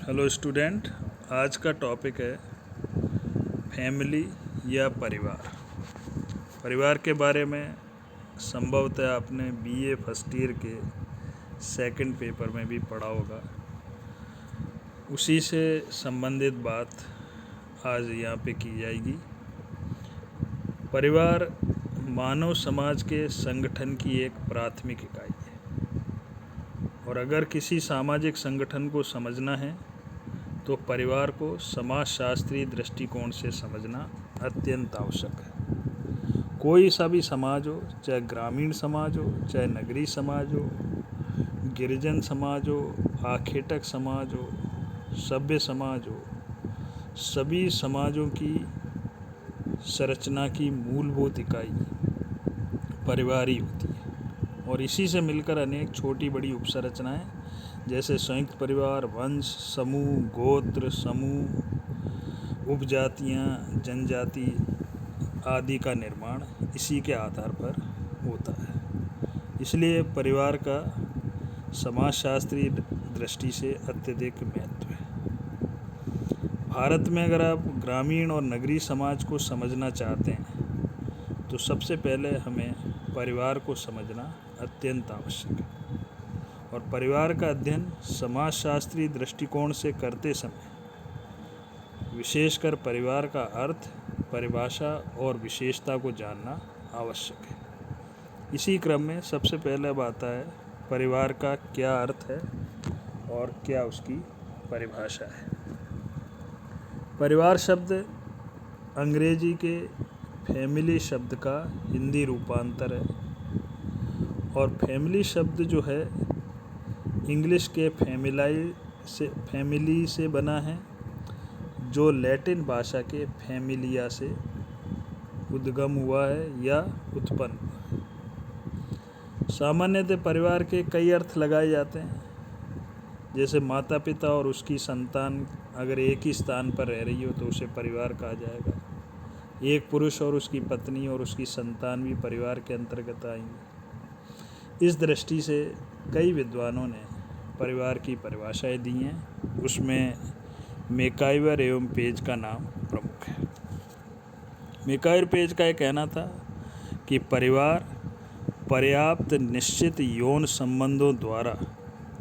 Hello student. आज का topic है फैमिली या परिवार। परिवार के बारे में संभवतः आपने बीए फर्स्ट ईयर के सेकंड पेपर में भी पढ़ा होगा। उसी से संबंधित बात आज यहाँ पे की जाएगी। परिवार मानव समाज के संगठन की एक प्राथमिक इकाई है और अगर किसी सामाजिक संगठन को समझना है तो परिवार को समाजशास्त्रीय दृष्टिकोण से समझना अत्यंत आवश्यक है। कोई सा भी समाज हो, चाहे ग्रामीण समाज हो, चाहे नगरीय समाज हो, गिरिजन समाज हो, आखेटक समाज हो, सभ्य समाज हो, सभी समाजों की संरचना की मूलभूत इकाई परिवार ही होती है और इसी से मिलकर अनेक छोटी बड़ी उपसंरचनाएं जैसे संयुक्त परिवार, वंश समूह, गोत्र समूह, उपजातियां, जनजाति आदि का निर्माण इसी के आधार पर होता है। इसलिए परिवार का समाजशास्त्रीय दृष्टि से अत्यधिक महत्व है। भारत में अगर आप ग्रामीण और नगरीय समाज को समझना चाहते हैं तो सबसे पहले हमें परिवार को समझना अत्यंत आवश्यक है और परिवार का अध्ययन समाजशास्त्रीय दृष्टिकोण से करते समय विशेषकर परिवार का अर्थ, परिभाषा और विशेषता को जानना आवश्यक है। इसी क्रम में सबसे पहले अब आता है परिवार का क्या अर्थ है और क्या उसकी परिभाषा है। परिवार शब्द अंग्रेजी के फैमिली शब्द का हिंदी रूपांतर है और फैमिली शब्द जो है इंग्लिश के फैमिली से बना है, जो लैटिन भाषा के फैमिलिया से उद्गम हुआ है या उत्पन्न हुआ है। सामान्यतः परिवार के कई अर्थ लगाए जाते हैं, जैसे माता पिता और उसकी संतान अगर एक ही स्थान पर रह रही हो तो उसे परिवार कहा जाएगा। एक पुरुष और उसकी पत्नी और उसकी संतान भी परिवार के अंतर्गत आएंगे। इस दृष्टि से कई विद्वानों ने परिवार की परिभाषाएं दी हैं। उसमें मैकाइवर एवं पेज का नाम प्रमुख है। मैकाइवर पेज का यह कहना था कि परिवार पर्याप्त निश्चित यौन संबंधों द्वारा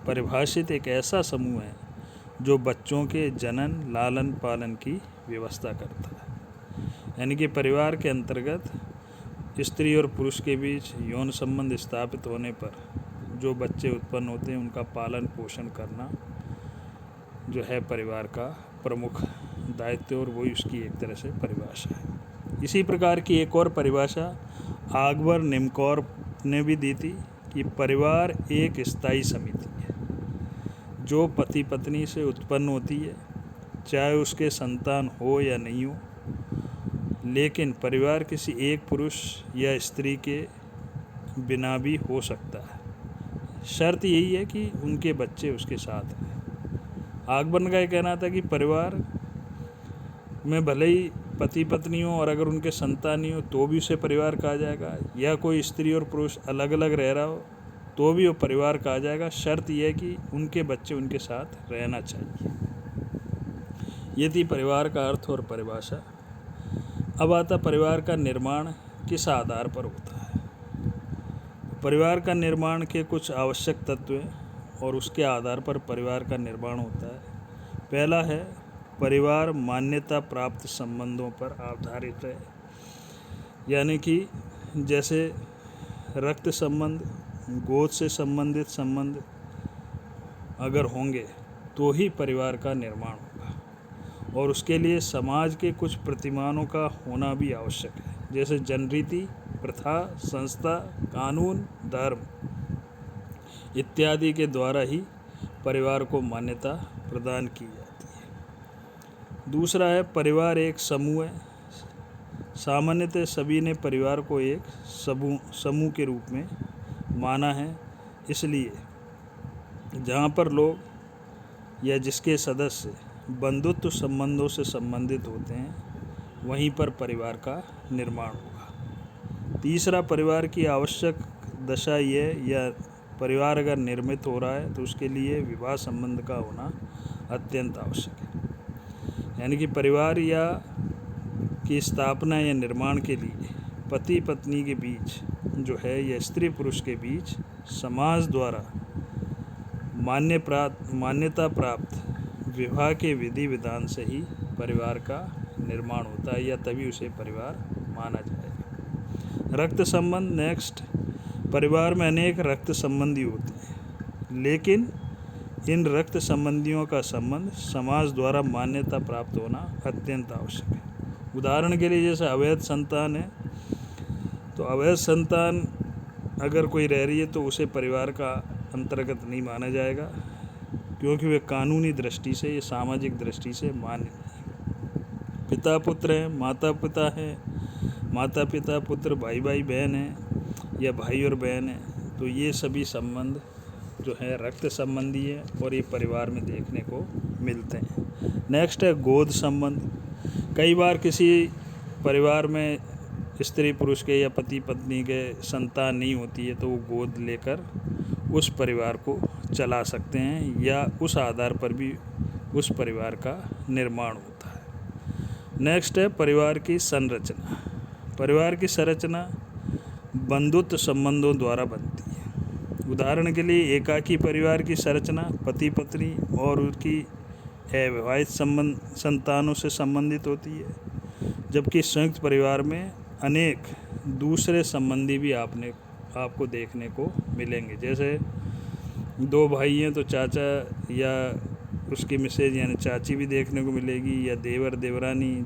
परिभाषित एक ऐसा समूह है जो बच्चों के जनन, लालन पालन की व्यवस्था करता है। यानी कि परिवार के अंतर्गत स्त्री और पुरुष के बीच यौन संबंध स्थापित होने पर जो बच्चे उत्पन्न होते हैं उनका पालन पोषण करना जो है परिवार का प्रमुख दायित्व और वही उसकी एक तरह से परिभाषा है। इसी प्रकार की एक और परिभाषा अकबर निमकौर ने भी दी थी कि परिवार एक स्थायी समिति है जो पति पत्नी से उत्पन्न होती है, चाहे उसके संतान हो या नहीं हो, लेकिन परिवार किसी एक पुरुष या स्त्री के बिना भी हो सकता है। शर्त यही है कि उनके बच्चे उसके साथ हैं। अकबर का यह कहना था कि परिवार में भले ही पति पत्नी हो और अगर उनके संतान नहीं हो तो भी उसे परिवार कहा जाएगा, या कोई स्त्री और पुरुष अलग अलग रह रहा हो तो भी वो परिवार कहा जाएगा। शर्त यह है कि उनके बच्चे उनके साथ रहना चाहिए। ये थी परिवार का अर्थ और परिभाषा। अब आता परिवार का निर्माण किस आधार पर होता है। परिवार का निर्माण के कुछ आवश्यक तत्व हैं और उसके आधार पर परिवार का निर्माण होता है। पहला है परिवार मान्यता प्राप्त संबंधों पर आधारित है, यानी कि जैसे रक्त संबंध, गोद से संबंधित संबंध अगर होंगे तो ही परिवार का निर्माण होगा और उसके लिए समाज के कुछ प्रतिमानों का होना भी आवश्यक है, जैसे जनरीति, प्रथा, संस्था, कानून, धर्म इत्यादि के द्वारा ही परिवार को मान्यता प्रदान की जाती है। दूसरा है परिवार एक समूह है। सामान्यतः सभी ने परिवार को एक समूह के रूप में माना है, इसलिए जहाँ पर लोग या जिसके सदस्य बंधुत्व संबंधों से संबंधित होते हैं वहीं पर परिवार का निर्माण होगा। तीसरा परिवार की आवश्यक दशा यह, या परिवार अगर निर्मित हो रहा है तो उसके लिए विवाह संबंध का होना अत्यंत आवश्यक है। यानी कि परिवार या की स्थापना या निर्माण के लिए पति पत्नी के बीच जो है या स्त्री पुरुष के बीच समाज द्वारा मान्यता प्राप्त विवाह के विधि विधान से ही परिवार का निर्माण होता है, या तभी उसे परिवार माना जाएगा। रक्त संबंध नेक्स्ट। परिवार में अनेक रक्त संबंधी होते हैं, लेकिन इन रक्त संबंधियों का संबंध समाज द्वारा मान्यता प्राप्त होना अत्यंत आवश्यक है। उदाहरण के लिए जैसे अवैध संतान है, तो अवैध संतान अगर कोई रह रही है तो उसे परिवार का अंतर्गत नहीं माना जाएगा, क्योंकि वे कानूनी दृष्टि से या सामाजिक दृष्टि से मान्य नहीं। पिता पुत्र हैं, माता पिता हैं, माता पिता पुत्र, भाई भाई बहन हैं या भाई और बहन हैं, तो ये सभी संबंध जो है रक्त संबंधी है और ये परिवार में देखने को मिलते हैं। नेक्स्ट है गोद संबंध। कई बार किसी परिवार में स्त्री पुरुष के या पति पत्नी के संतान नहीं होती है, तो वो गोद लेकर उस परिवार को चला सकते हैं या उस आधार पर भी उस परिवार का निर्माण होता है। नेक्स्ट है परिवार की संरचना। परिवार की संरचना बंधुत्व संबंधों द्वारा बनती है। उदाहरण के लिए एकाकी परिवार की संरचना पति पत्नी और उनकी अविवाहित संतानों से संबंधित होती है, जबकि संयुक्त परिवार में अनेक दूसरे संबंधी भी आपको देखने को मिलेंगे। जैसे दो भाई हैं तो चाचा या उसकी मिसेज यानी चाची भी देखने को मिलेगी, या देवर देवरानी,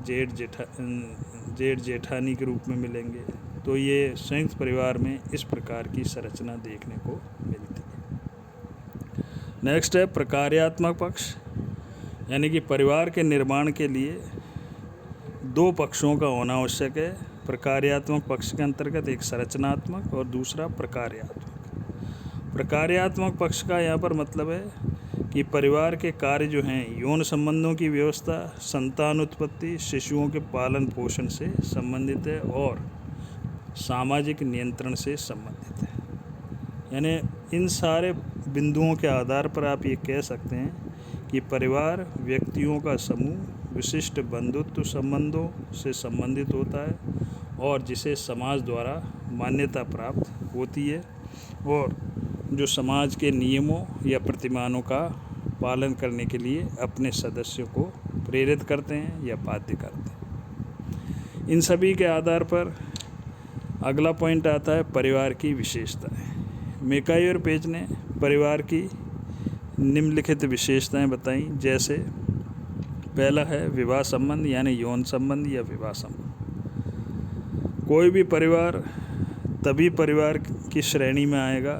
जेठ जेठानी के रूप में मिलेंगे। तो ये संयुक्त परिवार में इस प्रकार की संरचना देखने को मिलती है। नेक्स्ट है प्रकार्यात्मक पक्ष। यानी कि परिवार के निर्माण के लिए दो पक्षों का होना आवश्यक है। प्रकार्यात्मक पक्ष के अंतर्गत एक संरचनात्मक और दूसरा प्रकार्यात्मक। प्रकार्यात्मक पक्ष का यहाँ पर मतलब है कि परिवार के कार्य जो हैं यौन संबंधों की व्यवस्था, संतान उत्पत्ति, शिशुओं के पालन पोषण से संबंधित है और सामाजिक नियंत्रण से संबंधित है। यानी इन सारे बिंदुओं के आधार पर आप ये कह सकते हैं कि परिवार व्यक्तियों का समूह विशिष्ट बंधुत्व संबंधों से संबंधित होता है और जिसे समाज द्वारा मान्यता प्राप्त होती है और जो समाज के नियमों या प्रतिमानों का पालन करने के लिए अपने सदस्यों को प्रेरित करते हैं या बाध्य करते हैं। इन सभी के आधार पर अगला पॉइंट आता है परिवार की विशेषताएं। मेकाई और पेज ने परिवार की निम्नलिखित विशेषताएं बताई। जैसे पहला है विवाह संबंध यानी यौन संबंध या विवाह संबंध। कोई भी परिवार तभी परिवार की श्रेणी में आएगा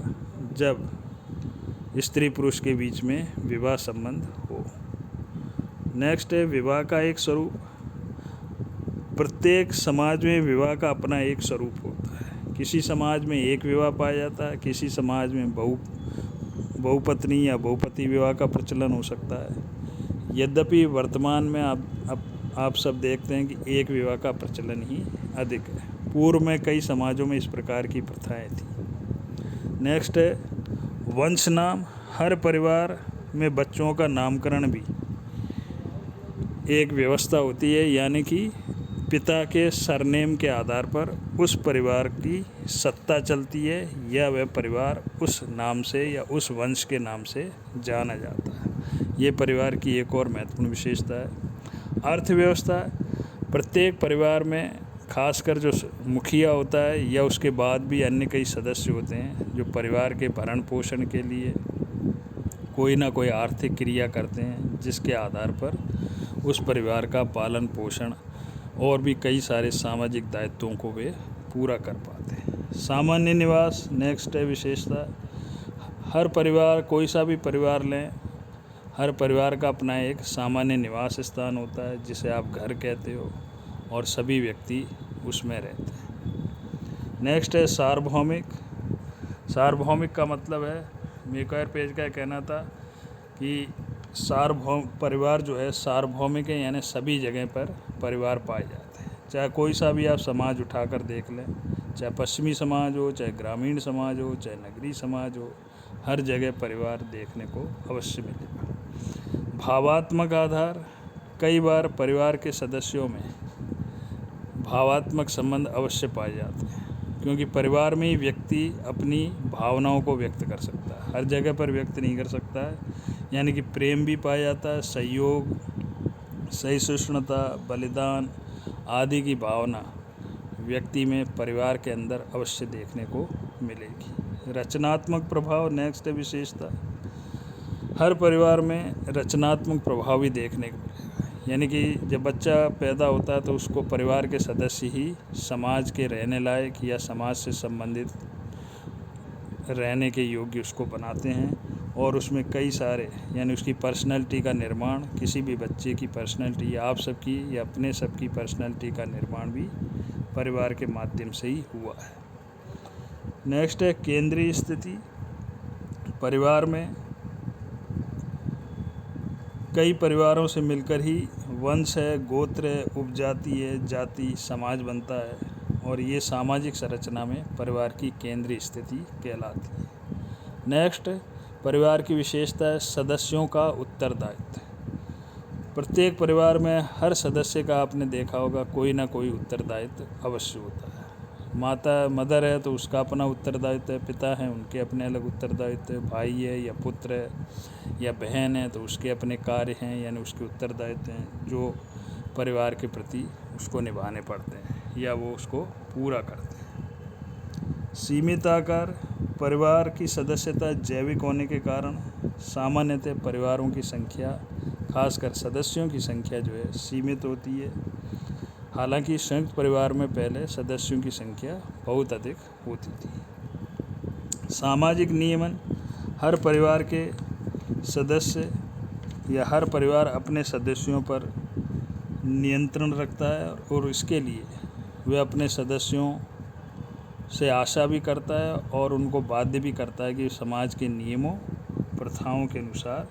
जब स्त्री पुरुष के बीच में विवाह संबंध हो। नेक्स्ट है विवाह का एक स्वरूप। प्रत्येक समाज में विवाह का अपना एक स्वरूप होता है। किसी समाज में एक विवाह पाया जाता है, किसी समाज में बहुपत्नी या बहुपति विवाह का प्रचलन हो सकता है। यद्यपि वर्तमान में आप सब देखते हैं कि एक विवाह का प्रचलन ही अधिक है। पूर्व में कई समाजों में इस प्रकार की प्रथाएं थी। नेक्स्ट है वंश नाम। हर परिवार में बच्चों का नामकरण भी एक व्यवस्था होती है, यानी कि पिता के सरनेम के आधार पर उस परिवार की सत्ता चलती है या वह परिवार उस नाम से या उस वंश के नाम से जाना जाता है। ये परिवार की एक और महत्वपूर्ण विशेषता है। अर्थव्यवस्था। प्रत्येक परिवार में खासकर जो मुखिया होता है या उसके बाद भी अन्य कई सदस्य होते हैं जो परिवार के भरण पोषण के लिए कोई ना कोई आर्थिक क्रिया करते हैं, जिसके आधार पर उस परिवार का पालन पोषण और भी कई सारे सामाजिक दायित्वों को वे पूरा कर पाते हैं। सामान्य निवास नेक्स्ट है विशेषता। हर परिवार, कोई सा भी परिवार लें, हर परिवार का अपना एक सामान्य निवास स्थान होता है जिसे आप घर कहते हो और सभी व्यक्ति उसमें रहते हैं। नेक्स्ट है सार्वभौमिक। सार्वभौमिक का मतलब है, मेकर पेज का कहना था कि परिवार जो है सार्वभौमिक है, यानी सभी जगह पर परिवार पाए जाते हैं। चाहे कोई सा भी आप समाज उठाकर देख लें, चाहे पश्चिमी समाज हो, चाहे ग्रामीण समाज हो, चाहे नगरीय समाज हो, हर जगह परिवार देखने को अवश्य मिलेगा। भावात्मक आधार। कई बार परिवार के सदस्यों में भावात्मक संबंध अवश्य पाए जाते हैं, क्योंकि परिवार में ही व्यक्ति अपनी भावनाओं को व्यक्त कर सकता है, हर जगह पर व्यक्त नहीं कर सकता है। यानी कि प्रेम भी पाया जाता है, सहयोग, सहिष्णुता, बलिदान आदि की भावना व्यक्ति में परिवार के अंदर अवश्य देखने को मिलेगी। रचनात्मक प्रभाव नेक्स्ट है विशेषता। हर परिवार में रचनात्मक प्रभाव भी देखने को मिलेगा। यानी कि जब बच्चा पैदा होता है तो उसको परिवार के सदस्य ही समाज के रहने लायक या समाज से संबंधित रहने के योग्य उसको बनाते हैं, और उसमें कई सारे यानी उसकी पर्सनैलिटी का निर्माण, किसी भी बच्चे की पर्सनैलिटी या आप सबकी या अपने सबकी पर्सनैलिटी का निर्माण भी परिवार के माध्यम से ही हुआ है। नेक्स्ट है केंद्रीय स्थिति। परिवार में कई परिवारों से मिलकर ही वंश है, गोत्र है, उपजाति है, जाति, समाज बनता है, और ये सामाजिक संरचना में परिवार की केंद्रीय स्थिति कहलाती है। नेक्स्ट, परिवार की विशेषता है सदस्यों का उत्तरदायित्व। प्रत्येक परिवार में हर सदस्य का आपने देखा होगा कोई ना कोई उत्तरदायित्व अवश्य होता है। मदर है तो उसका अपना उत्तरदायित्व है, पिता हैं उनके अपने अलग उत्तरदायित्व है, भाई है या पुत्र है या बहन है तो उसके अपने कार्य हैं, यानी उसके उत्तरदायित्व हैं जो परिवार के प्रति उसको निभाने पड़ते हैं या वो उसको पूरा करते हैं। सीमित आकार। परिवार की सदस्यता जैविक होने के कारण सामान्यतः परिवारों की संख्या, खासकर सदस्यों की संख्या जो है सीमित होती है। हालांकि संयुक्त परिवार में पहले सदस्यों की संख्या बहुत अधिक होती थी। सामाजिक नियमन। हर परिवार के सदस्य या हर परिवार अपने सदस्यों पर नियंत्रण रखता है, और इसके लिए वह अपने सदस्यों से आशा भी करता है और उनको बाध्य भी करता है कि समाज के नियमों, प्रथाओं के अनुसार